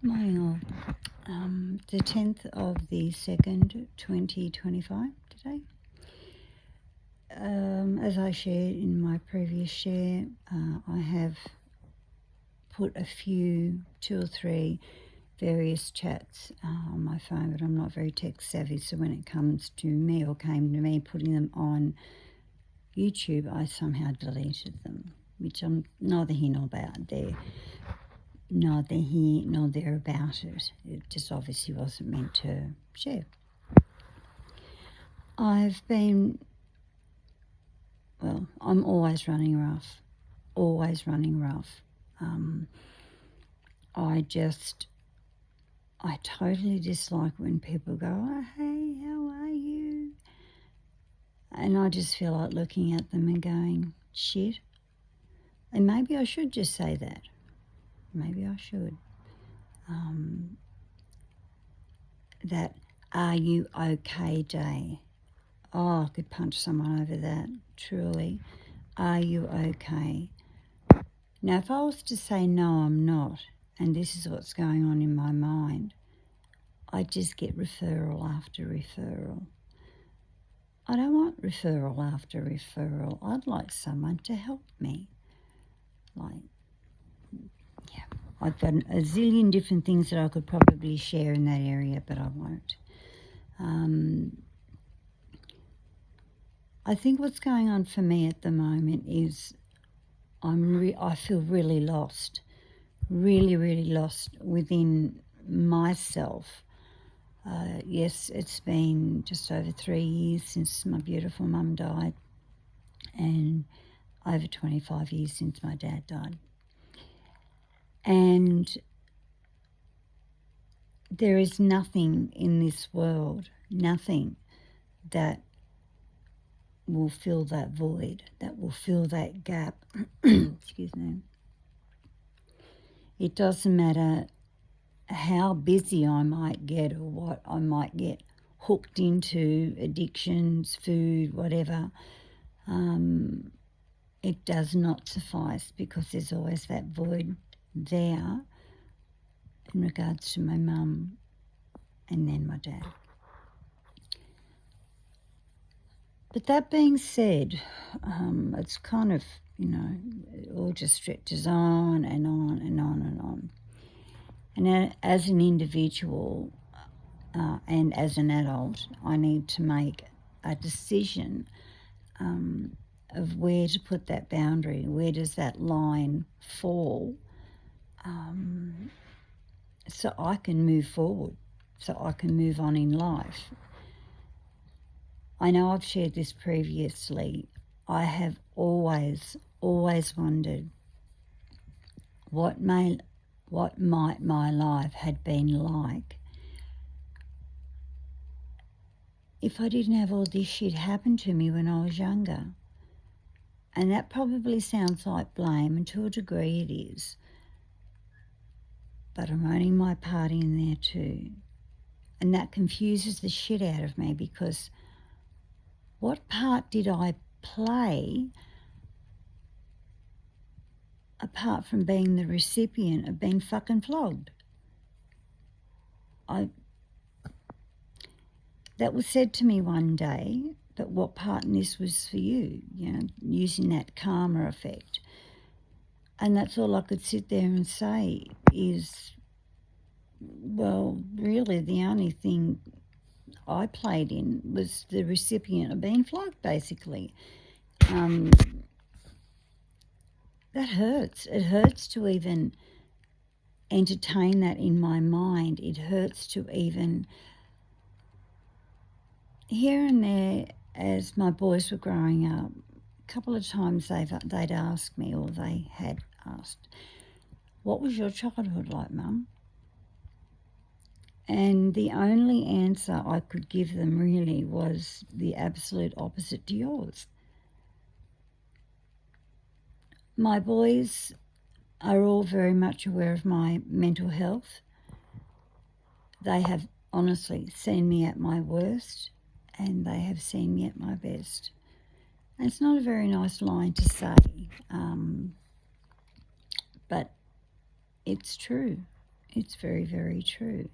Morning all. The 10th of the 2nd, 2025 today. As I shared in my previous share, I have put two or three various chats on my phone, but I'm not very tech savvy, so when it comes to me or came to me putting them on YouTube, I somehow deleted them, which I'm neither here nor there. Neither here nor there about it. It just obviously wasn't meant to share. I'm always running rough. I totally dislike when people go, oh, hey, how are you? And I just feel like looking at them and going, shit. And maybe I should just say that. Maybe I should. That are you okay day. Oh, I could punch someone over that, truly. Are you okay? Now, if I was to say no, I'm not, and this is what's going on in my mind, I just get referral after referral. I don't want referral after referral. I'd like someone to help me. I've got a zillion different things that I could probably share in that area, but I won't. I think what's going on for me at the moment is I feel really lost, really lost within myself. Yes, it's been just over 3 years since my beautiful mum died, and over 25 years since my dad died. And there is nothing in this world, nothing that will fill that void, that will fill that gap. Excuse me. It doesn't matter how busy I might get or what I might get hooked into, addictions, food, whatever. It does not suffice, because there's always that void there in regards to my mum and then my dad. But that being said, it's kind of, it all just stretches on and on and on and on. And as an individual and as an adult, I need to make a decision of where to put that boundary, where does that line fall, so I can move forward, so I can move on in life. I know I've shared this previously. I have always wondered what might my life had been like if I didn't have all this shit happen to me when I was younger. And that probably sounds like blame, and to a degree it is. But I'm owning my part in there too. And that confuses the shit out of me, because what part did I play apart from being the recipient of being fucking flogged? That was said to me one day, but what part in this was for you, using that karma effect. And that's all I could sit there and say is, well, really the only thing I played in was the recipient of being flogged, basically. That hurts. It hurts to even entertain that in my mind. It hurts to even, here and there, as my boys were growing up, a couple of times they'd asked me, or they had asked, what was your childhood like, Mum? And the only answer I could give them really was the absolute opposite to yours. My boys are all very much aware of my mental health. They have honestly seen me at my worst, and they have seen me at my best. And it's not a very nice line to say, but it's true. It's very, very true.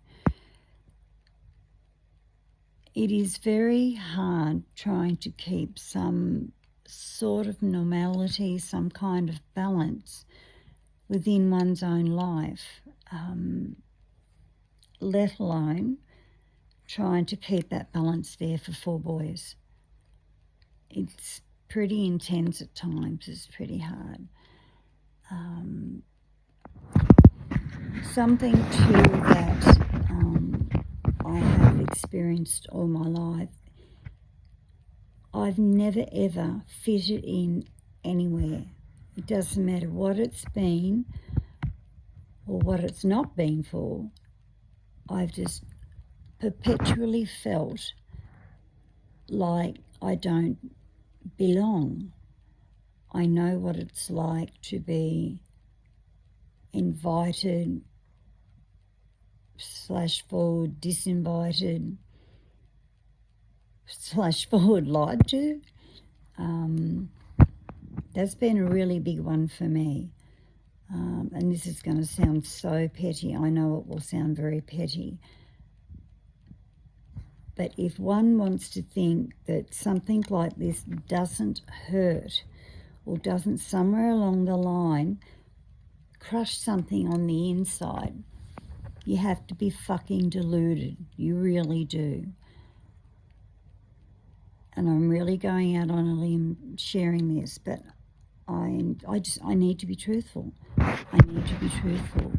It is very hard trying to keep some sort of normality, some kind of balance within one's own life, let alone trying to keep that balance there for 4 boys. It's pretty intense at times. It's pretty hard. Something too that I have experienced all my life, I've never ever fitted in anywhere. It doesn't matter what it's been or what it's not been for. I've just perpetually felt like I don't belong. I know what it's like to be invited /forward disinvited /forward lied to. That's been a really big one for me. And this is going to sound so petty. I know it will sound very petty. But if one wants to think that something like this doesn't hurt or doesn't somewhere along the line crush something on the inside, you have to be fucking deluded. You really do. And I'm really going out on a limb sharing this, but I need to be truthful. I need to be truthful.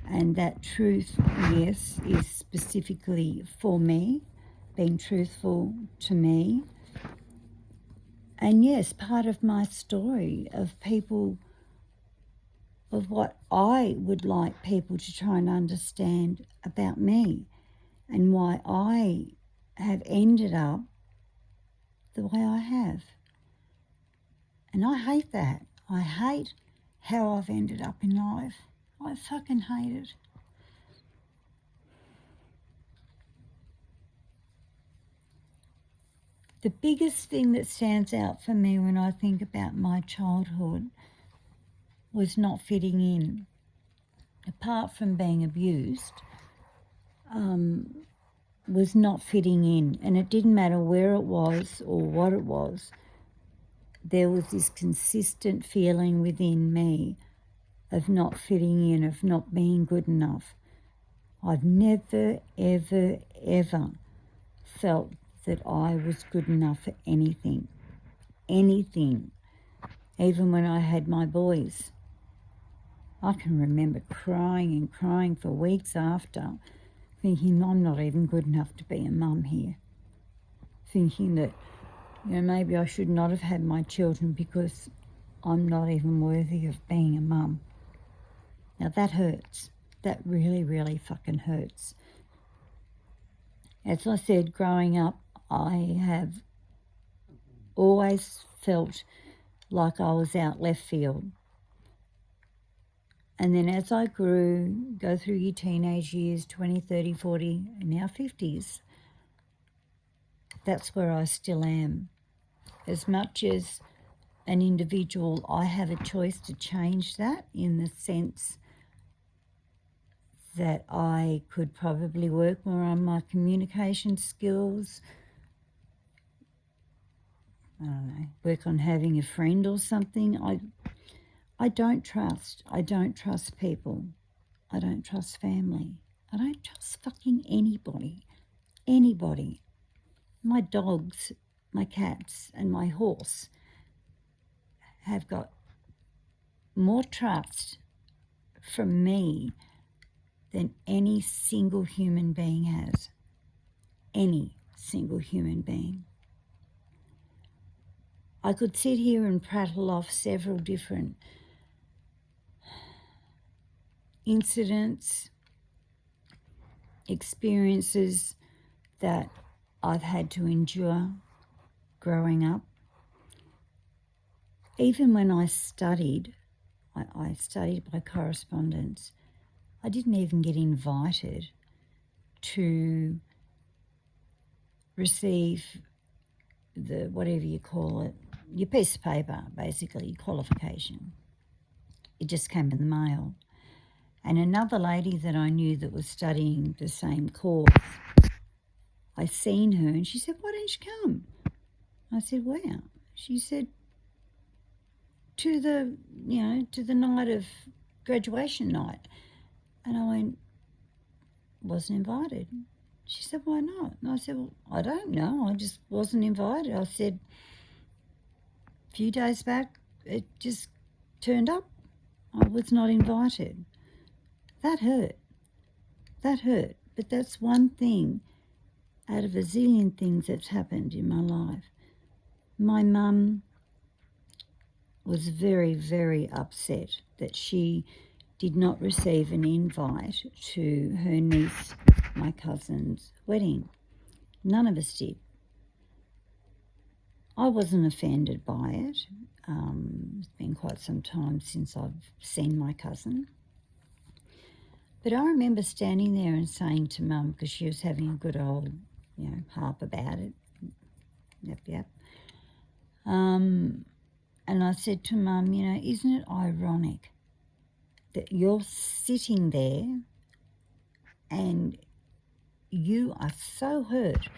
And that truth, yes, is specifically for me, being truthful to me. And yes, part of my story of people, of what I would like people to try and understand about me and why I have ended up the way I have. And I hate that. I hate how I've ended up in life. I fucking hate it. The biggest thing that stands out for me when I think about my childhood was not fitting in. Apart from being abused, was not fitting in. And it didn't matter where it was or what it was. There was this consistent feeling within me of not fitting in, of not being good enough. I've never, ever, ever felt that I was good enough for anything. Anything. Even when I had my boys. I can remember crying and crying for weeks after, thinking I'm not even good enough to be a mum here. Thinking that, maybe I should not have had my children because I'm not even worthy of being a mum. Now that hurts. That really, really fucking hurts. As I said, growing up, I have always felt like I was out left field. And then as I grew, go through your teenage years, 20, 30, 40, and now 50s, that's where I still am. As much as an individual, I have a choice to change that in the sense that I could probably work more on my communication skills. I don't know, work on having a friend or something. I don't trust. I don't trust people. I don't trust family. I don't trust fucking anybody. Anybody. My dogs, my cats, and my horse have got more trust from me than any single human being has. Any single human being. I could sit here and prattle off several different incidents, experiences that I've had to endure growing up. Even when I studied, I studied by correspondence, I didn't even get invited to receive the, whatever you call it, your piece of paper, basically, your qualification. It just came in the mail. And another lady that I knew that was studying the same course, I seen her and she said, "Why don't you come?" I said, "Where?" She said, to the night of graduation night. And I went, "Wasn't invited." She said, "Why not?" And I said, "Well, I don't know. I just wasn't invited." I said, "A few days back, it just turned up. I was not invited." That hurt. That hurt. But that's one thing out of a zillion things that's happened in my life. My mum was very, very upset that she did not receive an invite to her niece, my cousin's wedding. None of us did. I wasn't offended by it. It's been quite some time since I've seen my cousin. But I remember standing there and saying to Mum, because she was having a good old, harp about it. Yep. And I said to Mum, isn't it ironic that you're sitting there and you are so hurt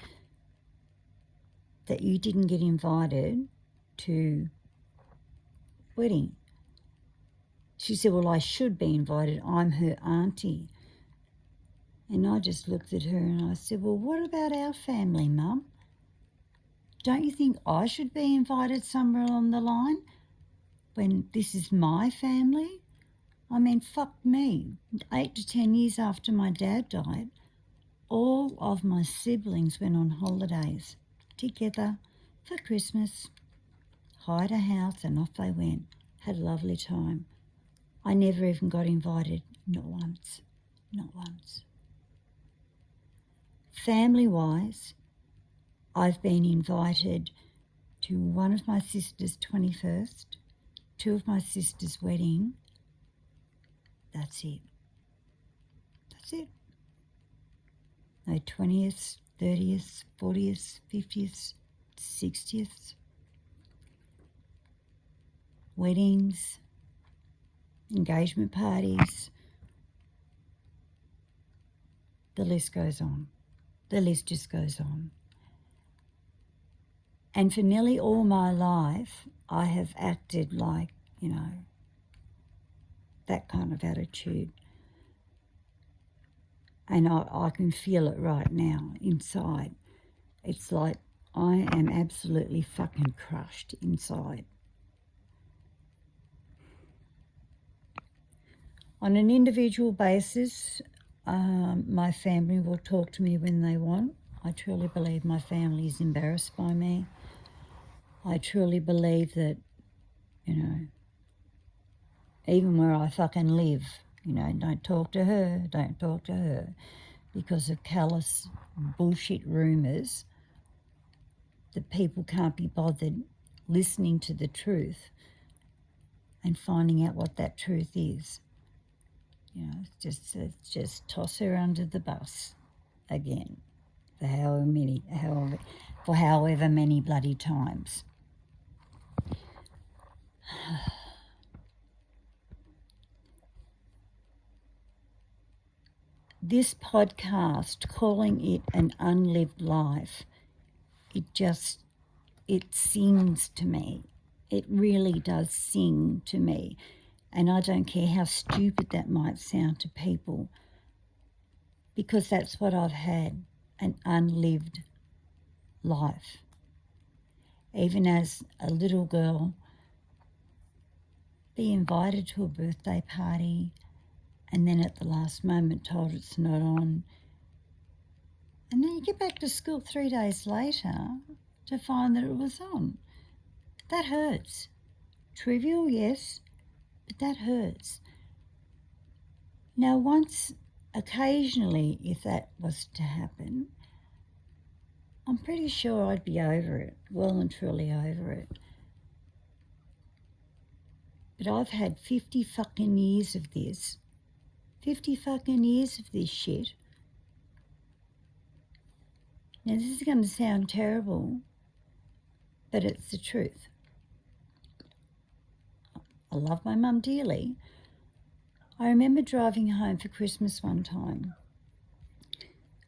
that you didn't get invited to wedding? She said, "Well, I should be invited. I'm her auntie." And I just looked at her and I said, "Well, what about our family, Mum? Don't you think I should be invited somewhere along the line when this is my family?" I mean, fuck me. 8 to 10 years after my dad died, all of my siblings went on holidays together for Christmas, hired a house and off they went. Had a lovely time. I never even got invited, not once. Family-wise, I've been invited to one of my sister's 21st, two of my sister's wedding. That's it. No 20th, 30th, 40th, 50th, 60th, weddings, engagement parties. The list goes on. The list just goes on. And for nearly all my life, I have acted like, that kind of attitude. And I can feel it right now inside. It's like I am absolutely fucking crushed inside. On an individual basis, my family will talk to me when they want. I truly believe my family is embarrassed by me. I truly believe that, even where I fucking live, don't talk to her, because of callous bullshit rumours that people can't be bothered listening to the truth and finding out what that truth is. It's just toss her under the bus again for however many bloody times. This podcast, calling it An Unlived Life, it sings to me. It really does sing to me. And I don't care how stupid that might sound to people, because that's what I've had, an unlived life. Even as a little girl, be invited to a birthday party and then at the last moment told it's not on. And then you get back to school 3 days later to find that it was on. That hurts. Trivial, yes, but that hurts. Now, occasionally, if that was to happen, I'm pretty sure I'd be over it, well and truly over it. But I've had 50 fucking years of this. 50 fucking years of this shit. Now, this is going to sound terrible, but it's the truth. I love my mum dearly, I remember driving home for Christmas one time,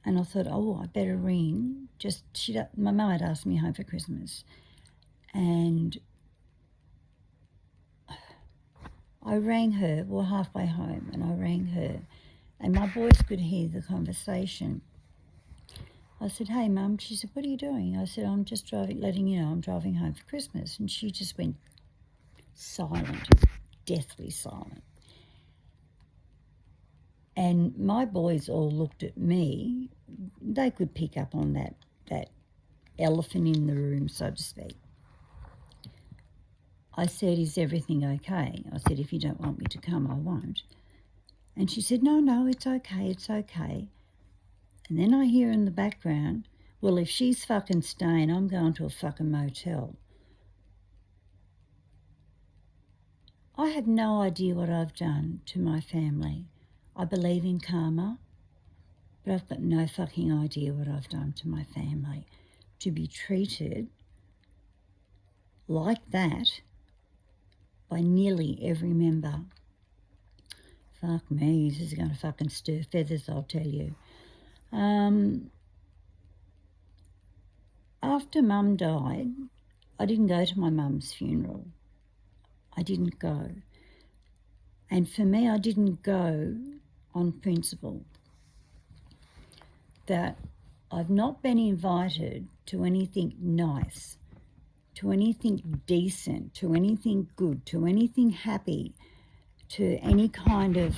and I thought, oh, I better ring. My mum had asked me home for Christmas, and I rang her. We were halfway home, and I rang her, and my boys could hear the conversation. I said, hey, Mum. She said, what are you doing? I said, I'm just letting you know I'm driving home for Christmas. And she just went silent, deathly silent. And my boys all looked at me. They could pick up on that elephant in the room, so to speak. I said, is everything okay? I said, if you don't want me to come, I won't. And she said, no, it's okay, it's okay. And then I hear in the background, well, if she's fucking staying, I'm going to a fucking motel. I have no idea what I've done to my family. I believe in karma, but I've got no fucking idea what I've done to my family. To be treated like that by nearly every member. Fuck me, this is going to fucking stir feathers, I'll tell you. After Mum died, I didn't go to my mum's funeral. I didn't go. And for me, I didn't go on principle that I've not been invited to anything nice, to anything decent, to anything good, to anything happy, to any kind of,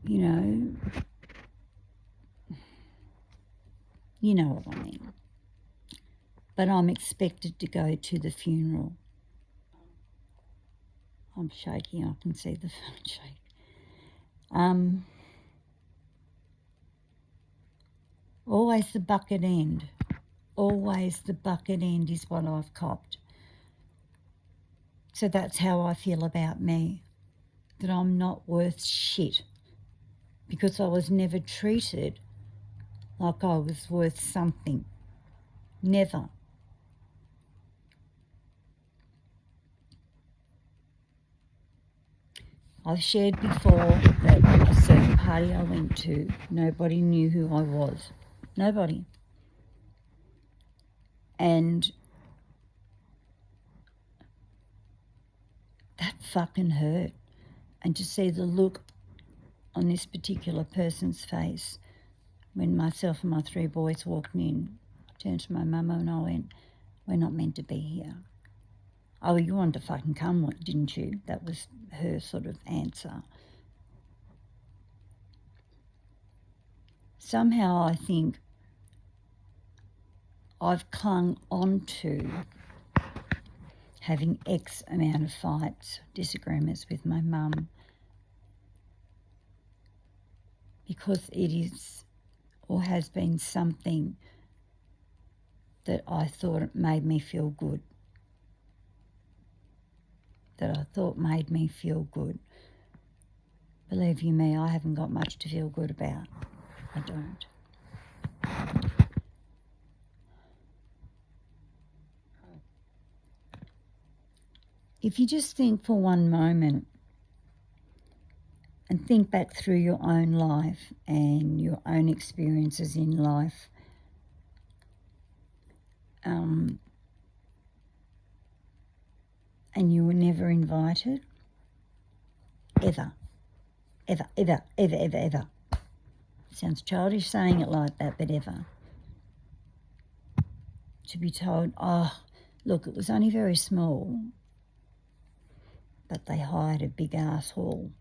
you know what I mean. But I'm expected to go to the funeral. I'm shaking, I can see the phone shake. Always the bucket end. Always the bucket end is what I've copped. So that's how I feel about me, that I'm not worth shit because I was never treated like I was worth something. Never. I've shared before that a certain party I went to, nobody knew who I was. Nobody. And that fucking hurt. And to see the look on this particular person's face when myself and my 3 boys walked in, I turned to my mum and I went, we're not meant to be here. Oh, you wanted to fucking come, didn't you? That was her sort of answer. Somehow I think I've clung on to having X amount of fights, disagreements with my mum, because it is or has been something that I thought it made me feel good. Believe you me, I haven't got much to feel good about. I don't. If you just think for one moment and think back through your own life and your own experiences in life, and you were never invited, ever. Sounds childish saying it like that, but ever. To be told, oh, look, it was only very small, but they hired a big ass hall.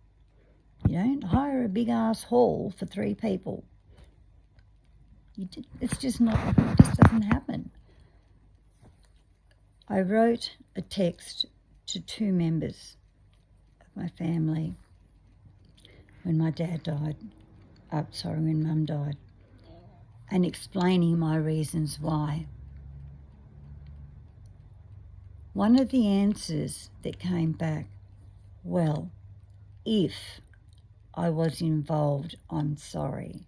You don't hire a big ass hall for 3 people. It's just not, it just doesn't happen. I wrote a text to 2 members of my family when my dad died. When Mum died, and explaining my reasons why. One of the answers that came back, well, if I was involved, I'm sorry.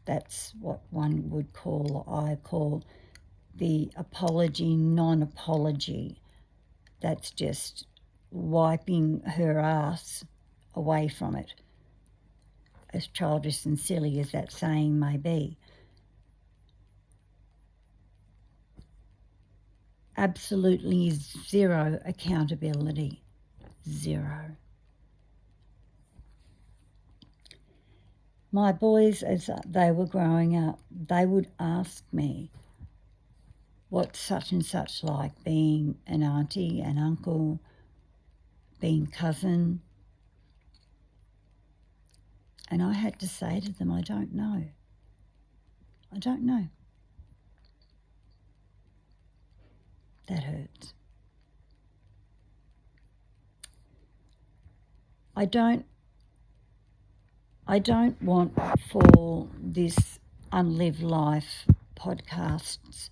That's what one would call, I call the apology, non-apology. That's just wiping her ass away from it, as childish and silly as that saying may be. Absolutely zero accountability. Zero. My boys, as they were growing up, they would ask me, what's such and such like, being an auntie, an uncle, being cousin. And I had to say to them, I don't know. I don't know. That hurts. I don't want for this Unlived Life podcasts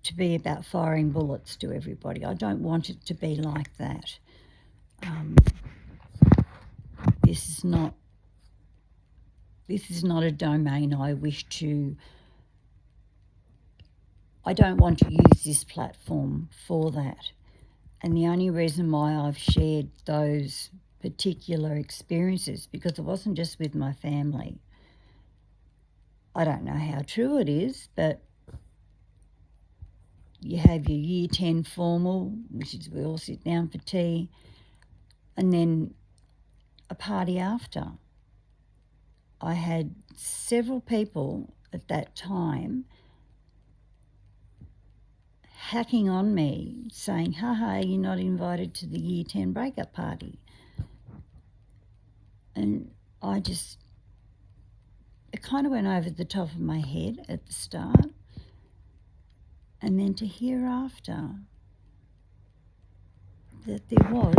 to be about firing bullets to everybody. I don't want it to be like that. This is not a domain I don't want to use this platform for that. And the only reason why I've shared those particular experiences, because it wasn't just with my family. I don't know how true it is, but you have your year 10 formal, which is we all sit down for tea, and then a party after. I had several people at that time hacking on me, saying, haha, you're not invited to the year 10 breakup party. And it kind of went over the top of my head at the start. And then to hear after that there was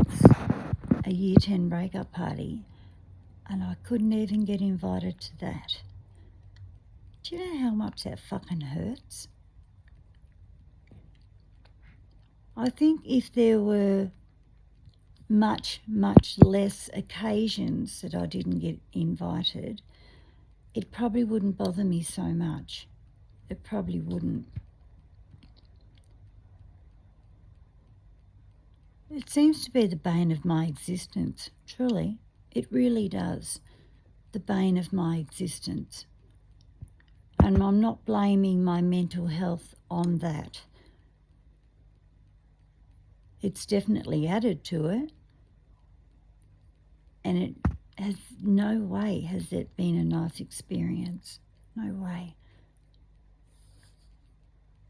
a year 10 breakup party and I couldn't even get invited to that. Do you know how much that fucking hurts? I think if there were much, much less occasions that I didn't get invited, it probably wouldn't bother me so much. It probably wouldn't. It seems to be the bane of my existence, truly. It really does. The bane of my existence. And I'm not blaming my mental health on that. It's definitely added to it. And it has no way has it been a nice experience. No way.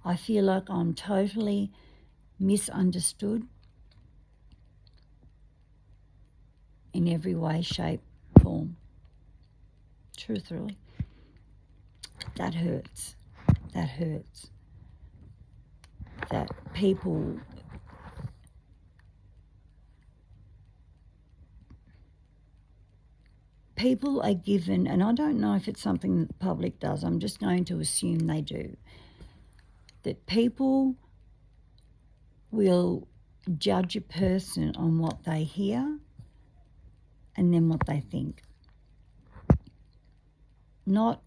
I feel like I'm totally misunderstood in every way, shape, form. Truthfully. That hurts. That hurts. That people are given, and I don't know if it's something that the public does, I'm just going to assume they do, that people will judge a person on what they hear and then what they think. Not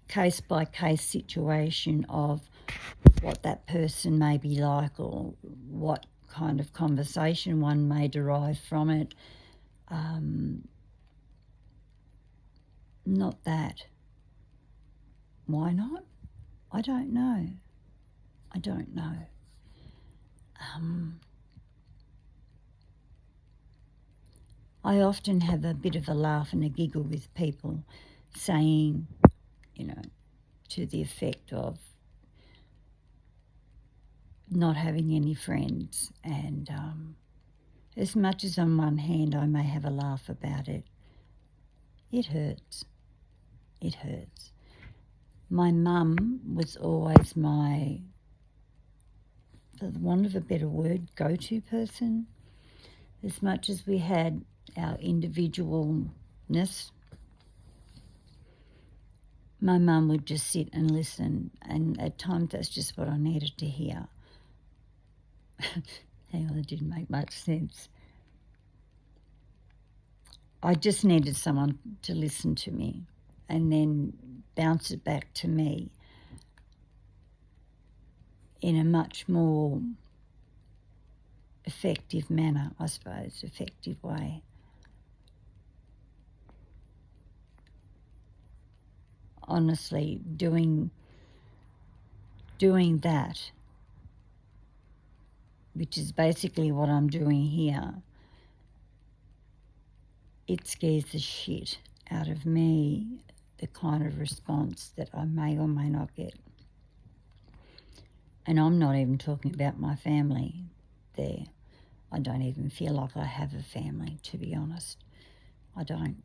case by case situation of what that person may be like or what kind of conversation one may derive from it. Not that. Why not? I don't know. I don't know. I often have a bit of a laugh and a giggle with people saying, to the effect of not having any friends. And as much as on one hand I may have a laugh about it, it hurts. It hurts. My mum was always my, for the want of a better word, go-to person. As much as we had our individualness, my mum would just sit and listen, and at times that's just what I needed to hear. Hang on, it didn't make much sense. I just needed someone to listen to me and then bounce it back to me in a much more effective manner, I suppose, effective way. Honestly, doing that, which is basically what I'm doing here, it scares the shit out of me, the kind of response that I may or may not get. And I'm not even talking about my family there. I don't even feel like I have a family, to be honest. I don't.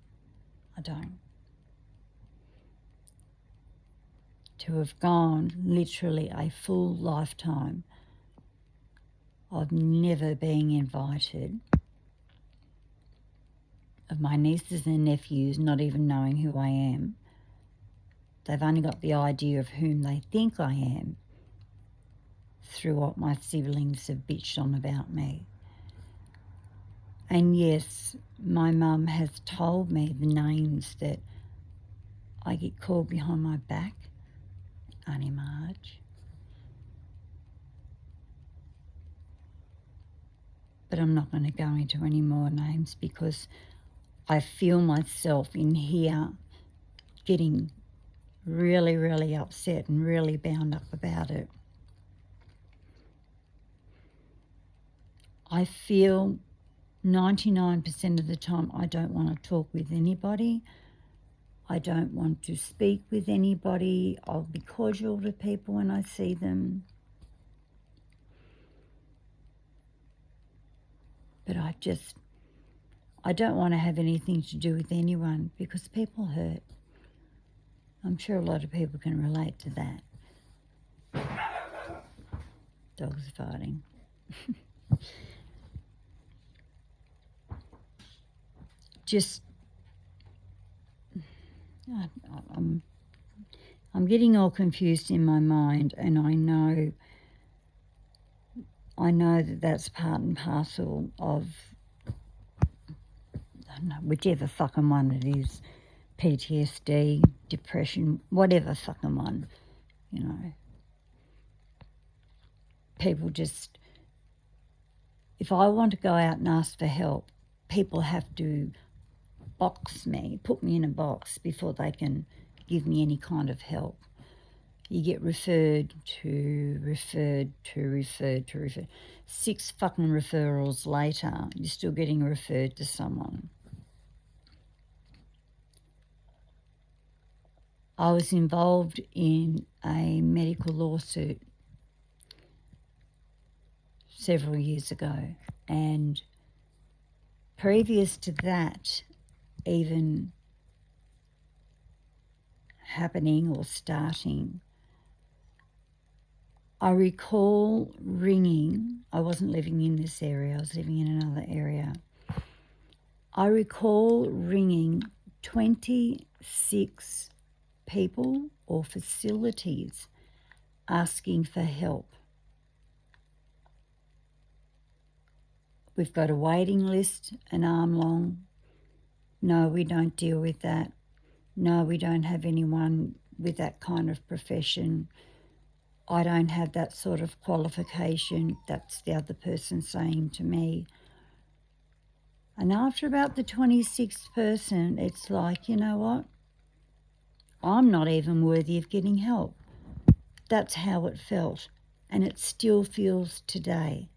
To have gone literally a full lifetime of never being invited, of my nieces and nephews not even knowing who I am. They've only got the idea of whom they think I am through what my siblings have bitched on about me. And yes, my mum has told me the names that I get called behind my back. Auntie Marge. But I'm not going to go into any more names because I feel myself in here getting really, really upset and really bound up about it. I feel 99% of the time I don't want to talk with anybody. I don't want to speak with anybody. I'll be cordial to people when I see them. But I don't want to have anything to do with anyone because people hurt. I'm sure a lot of people can relate to that. Dogs fighting. I'm getting all confused in my mind, and I know that that's part and parcel of, I don't know, whichever fucking one it is, PTSD, depression, whatever fucking one, you know. People just, if I want to go out and ask for help, people have to box me, put me in a box before they can give me any kind of help. You get referred. 6 fucking referrals later, you're still getting referred to someone. I was involved in a medical lawsuit several years ago, and previous to that even happening or starting, I recall ringing. I wasn't living in this area, I was living in another area. I recall ringing 26 people or facilities asking for help. We've got a waiting list an arm long. No, we don't deal with that. No, we don't have anyone with that kind of profession. I don't have that sort of qualification. That's the other person saying to me. And after about the 26th person, it's like, you know what? I'm not even worthy of getting help. That's how it felt. And it still feels today.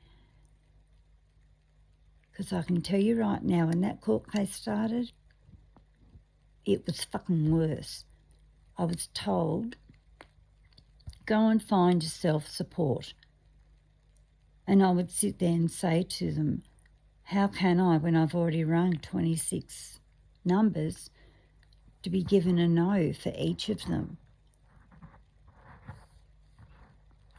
Because I can tell you right now, when that court case started, it was fucking worse. I was told, go and find yourself support. And I would sit there and say to them, how can I, when I've already rung 26 numbers, to be given a no for each of them?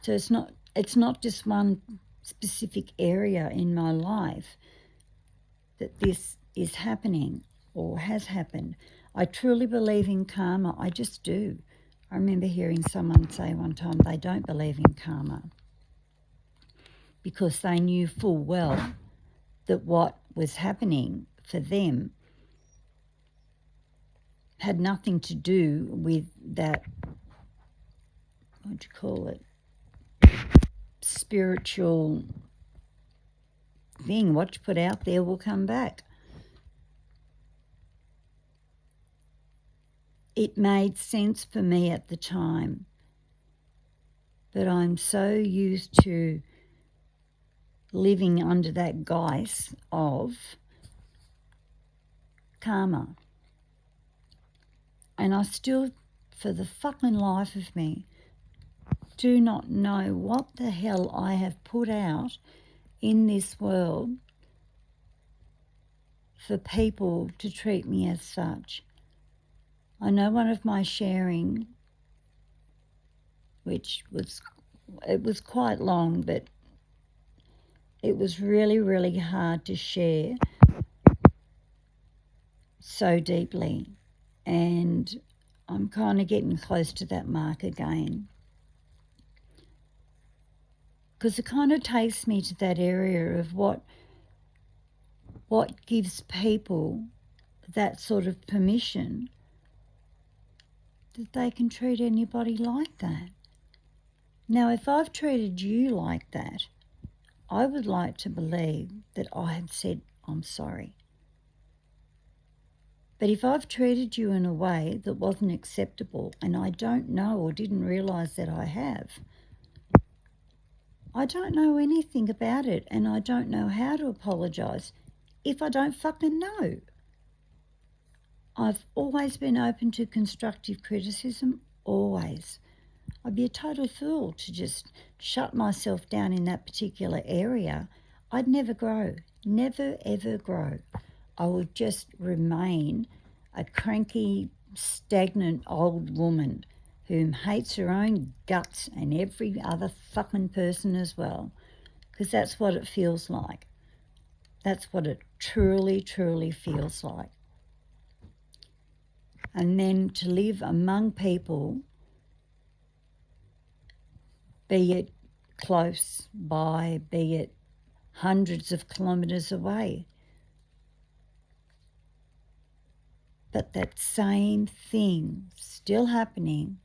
So it's not just one specific area in my life that this is happening or has happened. I truly believe in karma. I just do. I remember hearing someone say one time they don't believe in karma because they knew full well that what was happening for them had nothing to do with that, what do you call it, spiritual thing. What you put out there will come back. It made sense for me at the time, but I'm so used to living under that guise of karma. And I still, for the fucking life of me, do not know what the hell I have put out in this world for people to treat me as such. I know one of my sharing, it was quite long, but it was really, really hard to share so deeply. And I'm kind of getting close to that mark again. Because it kind of takes me to that area of what gives people that sort of permission that they can treat anybody like that. Now, if I've treated you like that, I would like to believe that I have said, I'm sorry. But if I've treated you in a way that wasn't acceptable, and I don't know or didn't realise that I have, I don't know anything about it, and I don't know how to apologise if I don't fucking know. I've always been open to constructive criticism, always. I'd be a total fool to just shut myself down in that particular area. I'd never grow, never ever grow. I would just remain a cranky, stagnant old woman who hates her own guts and every other fucking person as well, because that's what it feels like. That's what it truly, truly feels like. And then to live among people, be it close by, be it hundreds of kilometres away, but that same thing still happening,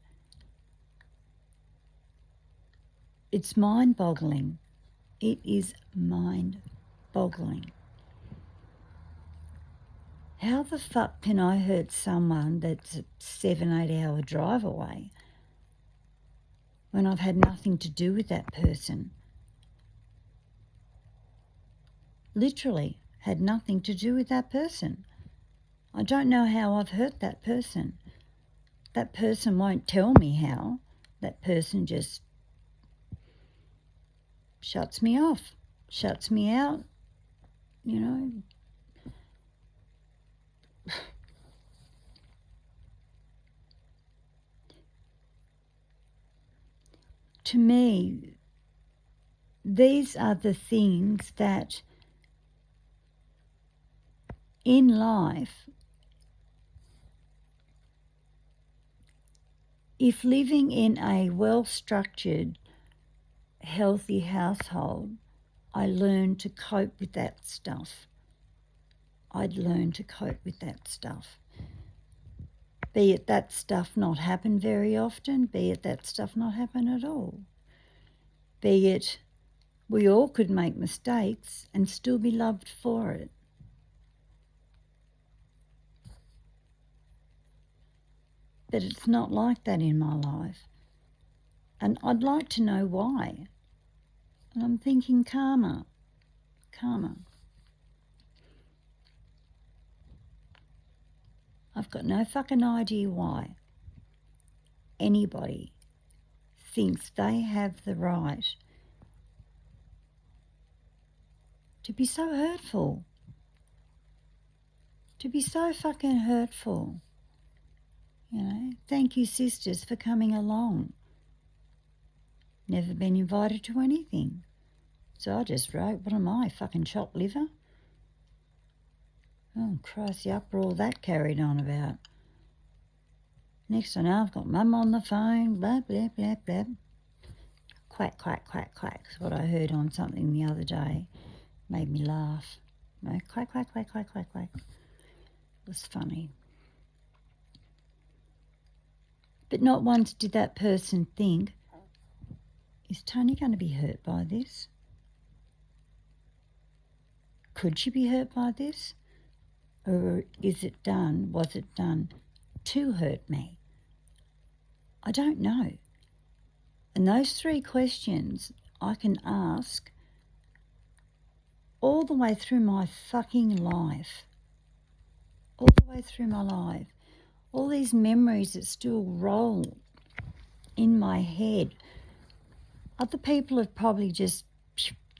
it's mind-boggling. It is mind-boggling. How the fuck can I hurt someone that's a 7-8 hour drive away when I've had nothing to do with that person? Literally had nothing to do with that person. I don't know how I've hurt that person. That person won't tell me how. That person just shuts me off, shuts me out, you know. To me, these are the things that in life, if living in a well-structured, healthy household, I learned to cope with that stuff. I'd learned to cope with that stuff. Be it that stuff not happen very often, be it that stuff not happen at all. Be it we all could make mistakes and still be loved for it. But it's not like that in my life. And I'd like to know why. And I'm thinking karma. I've got no fucking idea why anybody thinks they have the right to be so hurtful. To be so fucking hurtful. You know, thank you, sisters, for coming along. Never been invited to anything. So I just wrote, what am I, fucking chopped liver? Oh, Christ, the uproar that carried on about. Next I know, I've got Mum on the phone, blah, blah, blah, blah. Quack, quack, quack, quack is what I heard on something the other day. Made me laugh. No, quack, quack, quack, quack, quack, quack. It was funny. But not once did that person think, is Tony going to be hurt by this? could she be hurt by this? Or was it done to hurt me? I don't know. And those three questions I can ask all the way through my fucking life. All the way through my life. All these memories that still roll in my head. Other people have probably just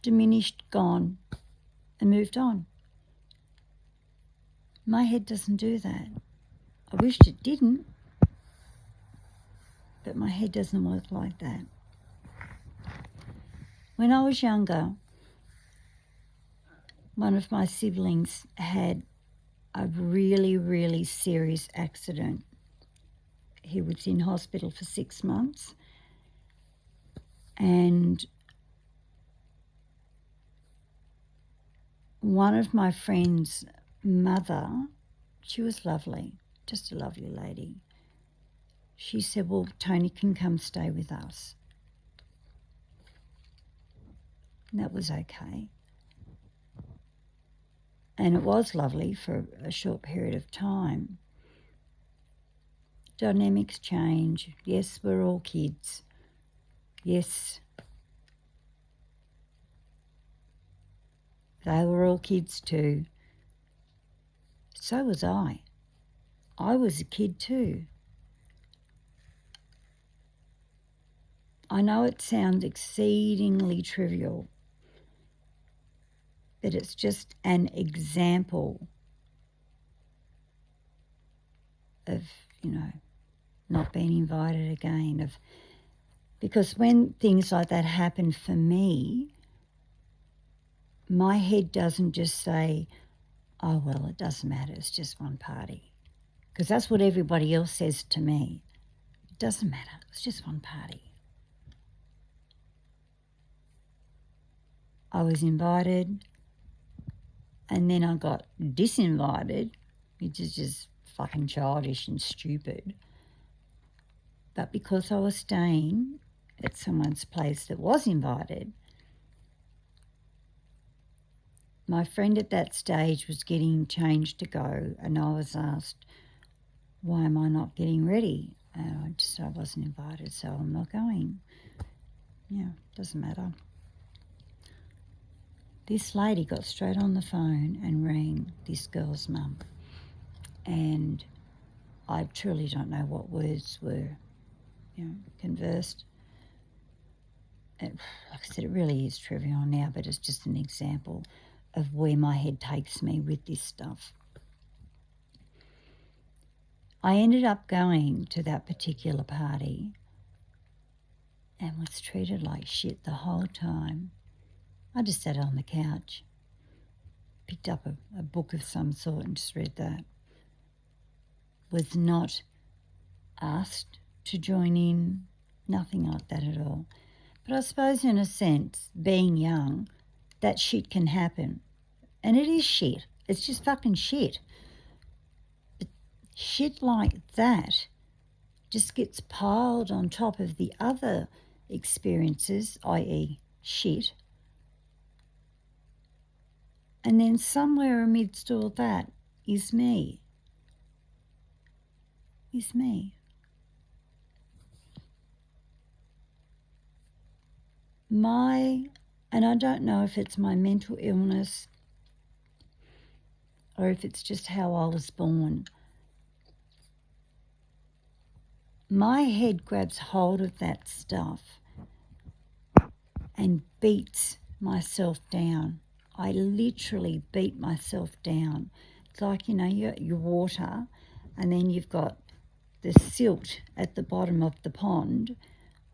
diminished, gone, and moved on. My head doesn't do that. I wished it didn't, but my head doesn't work like that. When I was younger, one of my siblings had a really, really serious accident. He was in hospital for 6 months, and one of my friend's mother, she was lovely, just a lovely lady. She said, well, Tony can come stay with us. And that was okay. And it was lovely for a short period of time. Dynamics change. Yes, we're all kids. Yes, they were all kids too. So was I. I was a kid too. I know it sounds exceedingly trivial, but it's just an example of, not being invited again. Because when things like that happen for me, my head doesn't just say, oh, well, it doesn't matter, it's just one party. Because that's what everybody else says to me. It doesn't matter, it's just one party. I was invited, and then I got disinvited, which is just fucking childish and stupid. But because I was staying at someone's place that was invited, my friend at that stage was getting changed to go, and I was asked, why am I not getting ready? And I wasn't invited, so I'm not going. Yeah, doesn't matter. This lady got straight on the phone and rang this girl's mum. And I truly don't know what words were, conversed. Like I said, it really is trivial now, but it's just an example of where my head takes me with this stuff. I ended up going to that particular party and was treated like shit the whole time. I just sat on the couch, picked up a book of some sort and just read that. Was not asked to join in, nothing like that at all. But I suppose in a sense, being young, that shit can happen. And it is shit. It's just fucking shit. But shit like that just gets piled on top of the other experiences, i.e. shit. And then somewhere amidst all that is me. Is me. And I don't know if it's my mental illness or if it's just how I was born. My head grabs hold of that stuff and beats myself down. I literally beat myself down. It's like, your water, and then you've got the silt at the bottom of the pond.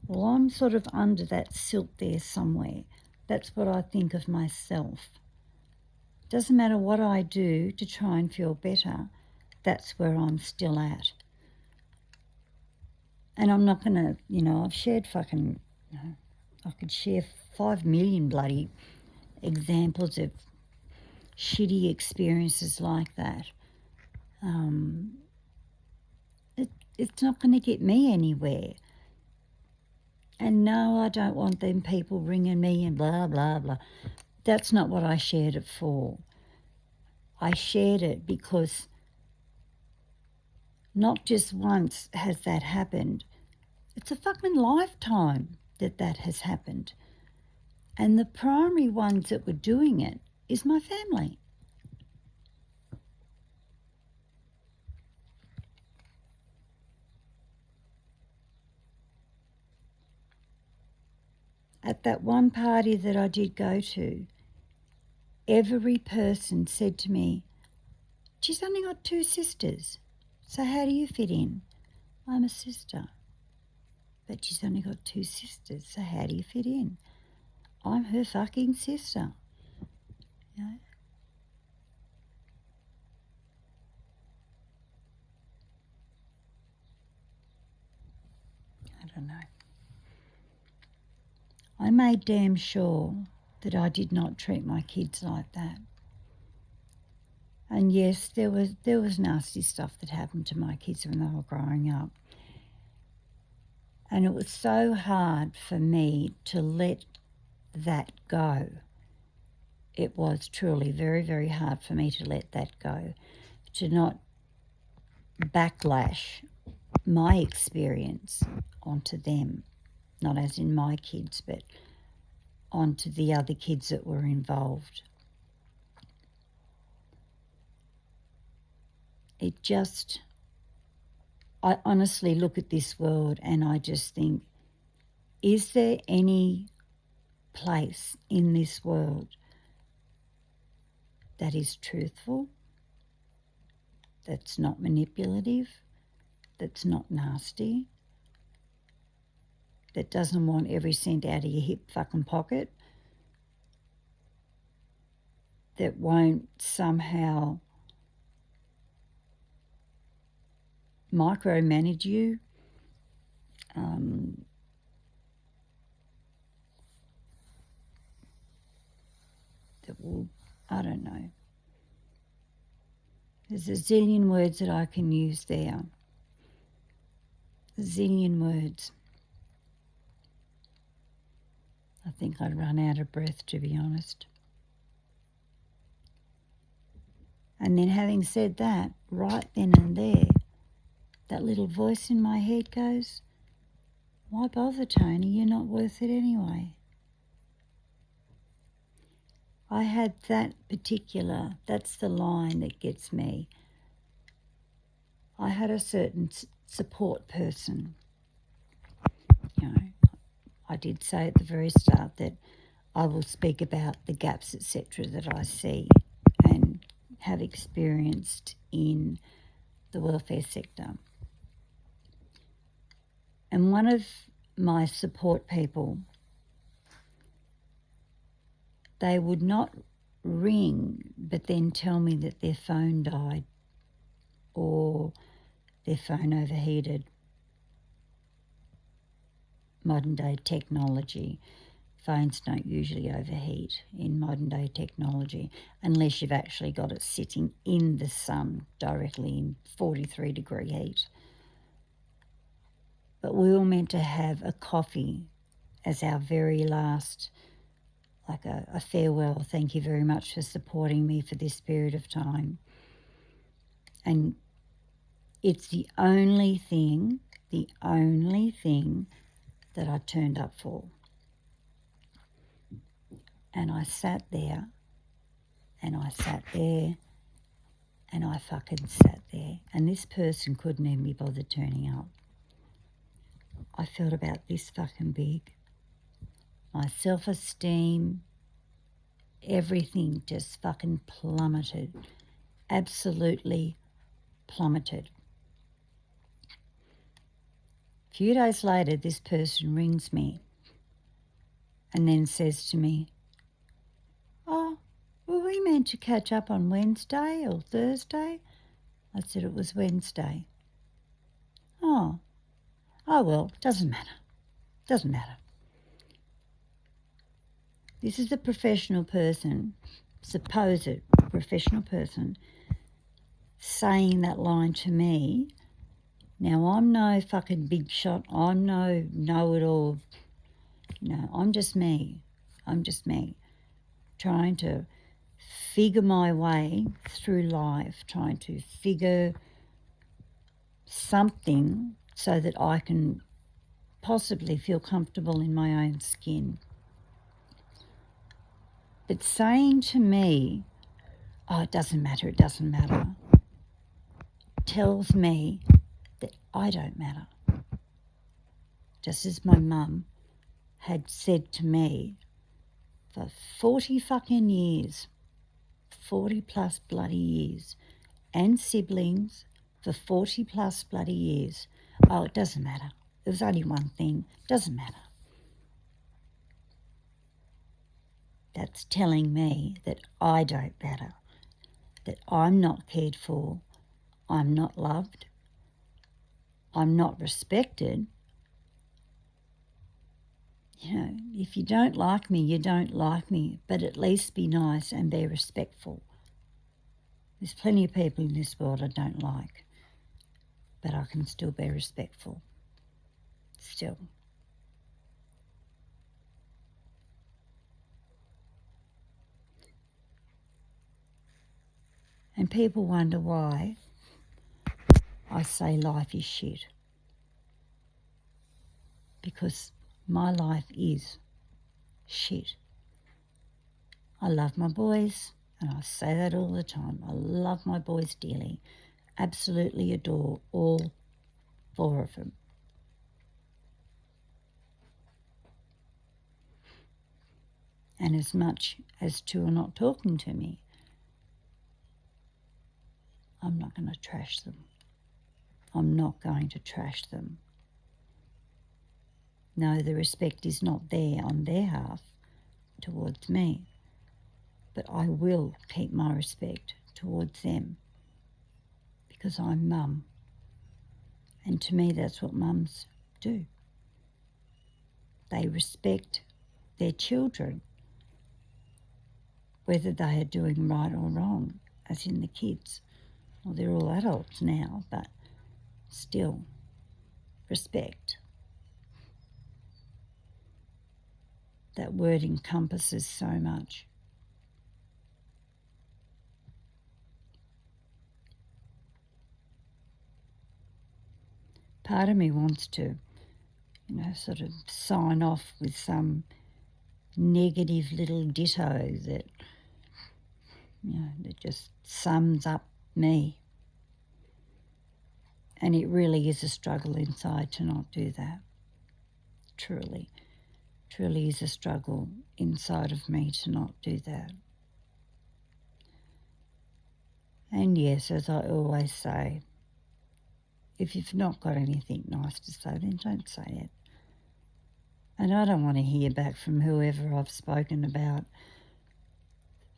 Well, I'm sort of under that silt there somewhere. That's what I think of myself. Doesn't matter what I do to try and feel better, that's where I'm still at. And I'm not going to, I've shared I could share 5 million bloody examples of shitty experiences like that. It's not going to get me anywhere. And no, I don't want them people ringing me and blah, blah, blah. That's not what I shared it for. I shared it because not just once has that happened, it's a fucking lifetime that has happened. And the primary ones that were doing it is my family. At that one party that I did go to, every person said to me, she's only got 2 sisters, so how do you fit in? I'm a sister. But she's only got 2 sisters, so how do you fit in? I'm her fucking sister. You know? I don't know. I made damn sure that I did not treat my kids like that. And yes, there was nasty stuff that happened to my kids when they were growing up. And it was so hard for me to let that go. It was truly very, very hard for me to let that go, to not backlash my experience onto them, not as in my kids, but onto the other kids that were involved. I honestly look at this world and I just think, is there any place in this world that is truthful, that's not manipulative, that's not nasty, that doesn't want every cent out of your hip fucking pocket, that won't somehow micromanage you, that will, I don't know. There's a zillion words that I can use there. A zillion words. I think I'd run out of breath, to be honest. And then having said that, right then and there, that little voice in my head goes, why bother, Tony? You're not worth it anyway. I had that's the line that gets me. I had a certain support person. You know, I did say at the very start that I will speak about the gaps, etc., that I see and have experienced in the welfare sector. And one of my support people, they would not ring but then tell me that their phone died or their phone overheated. Modern day technology. Phones don't usually overheat in modern day technology unless you've actually got it sitting in the sun directly in 43-degree heat. But we were meant to have a coffee as our very last, like a farewell. Thank you very much for supporting me for this period of time. And it's the only thing that I turned up for. And I sat there, and I sat there, and I fucking sat there. And this person couldn't even be bothered turning up. I felt about this fucking big. My self-esteem, everything just fucking plummeted. Absolutely plummeted. A few days later, this person rings me and then says to me, oh, were we meant to catch up on Wednesday or Thursday? I said it was Wednesday. Oh well, doesn't matter. This is a professional person, supposed professional person, saying that line to me. Now, I'm no fucking big shot. I'm no know-it-all. No, I'm just me. Trying to figure my way through life, trying to figure something so that I can possibly feel comfortable in my own skin. But saying to me, oh, it doesn't matter, tells me that I don't matter. Just as my mum had said to me for 40 fucking years, 40 plus bloody years, and siblings for 40 plus bloody years, oh, it doesn't matter. There was only one thing, doesn't matter. That's telling me that I don't matter, that I'm not cared for, I'm not loved, I'm not respected. You know, if you don't like me, you don't like me, but at least be nice and be respectful. There's plenty of people in this world I don't like, but I can still be respectful. Still. And people wonder why I say life is shit. Because my life is shit. I love my boys, and I say that all the time. I love my boys dearly. Absolutely adore all 4 of them. And as much as 2 are not talking to me, I'm not going to trash them. I'm not going to trash them. No, the respect is not there on their half towards me, but I will keep my respect towards them because I'm mum. And to me, that's what mums do. They respect their children, whether they are doing right or wrong, as in the kids. Well, they're all adults now, but still, respect. That word encompasses so much. Part of me wants to, sort of sign off with some negative little ditto that, that just sums up me. And it really is a struggle inside to not do that. Truly is a struggle inside of me to not do that. And yes, as I always say, if you've not got anything nice to say, then don't say it. And I don't want to hear back from whoever I've spoken about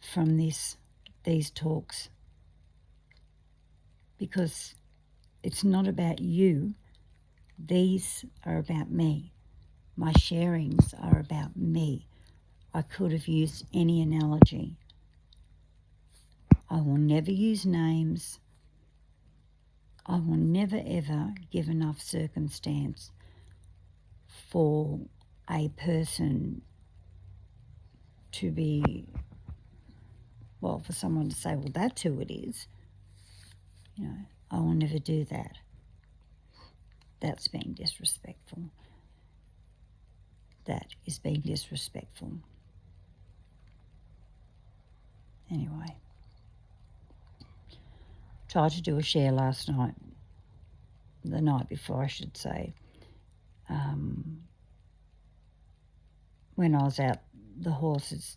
from these talks, because it's not about you. These are about me. My sharings are about me. I could have used any analogy. I will never use names. I will never ever give enough circumstance for a person to be, well, for someone to say, well, that's who it is. I will never do that. That's being disrespectful. That is being disrespectful. Anyway, tried to do a share last night, the night before I should say, when I was out the horses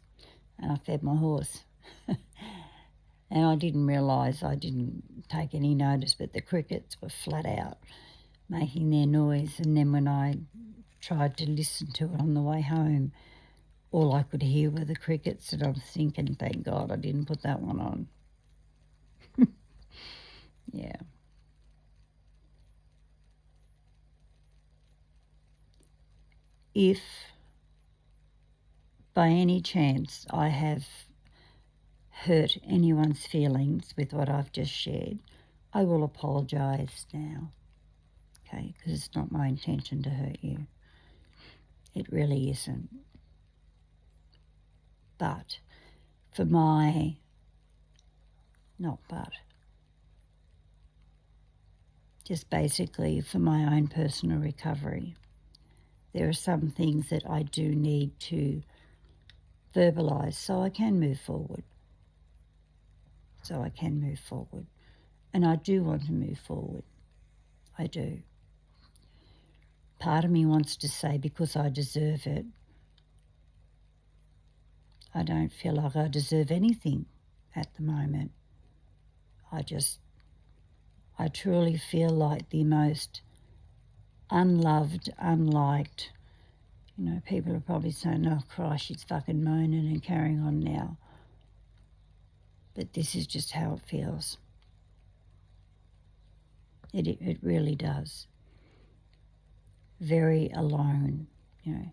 and I fed my horse. And I didn't realise, I didn't take any notice, but the crickets were flat out making their noise. And then when I tried to listen to it on the way home, all I could hear were the crickets, and I was thinking, thank God I didn't put that one on. Yeah. If by any chance I have hurt anyone's feelings with what I've just shared, I will apologise now, okay, because it's not my intention to hurt you. It really isn't. But for my, not but, just basically for my own personal recovery. There are some things that I do need to verbalise so I can move forward. And I do want to move forward. I do. Part of me wants to say because I deserve it. I don't feel like I deserve anything at the moment. I truly feel like the most unloved, unliked. You know, people are probably saying, oh, Christ, she's fucking moaning and carrying on now. But this is just how it feels. It really does. Very alone, you know.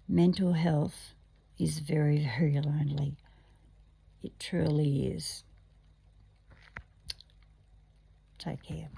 Mental health is very, very lonely. It truly is. Take care.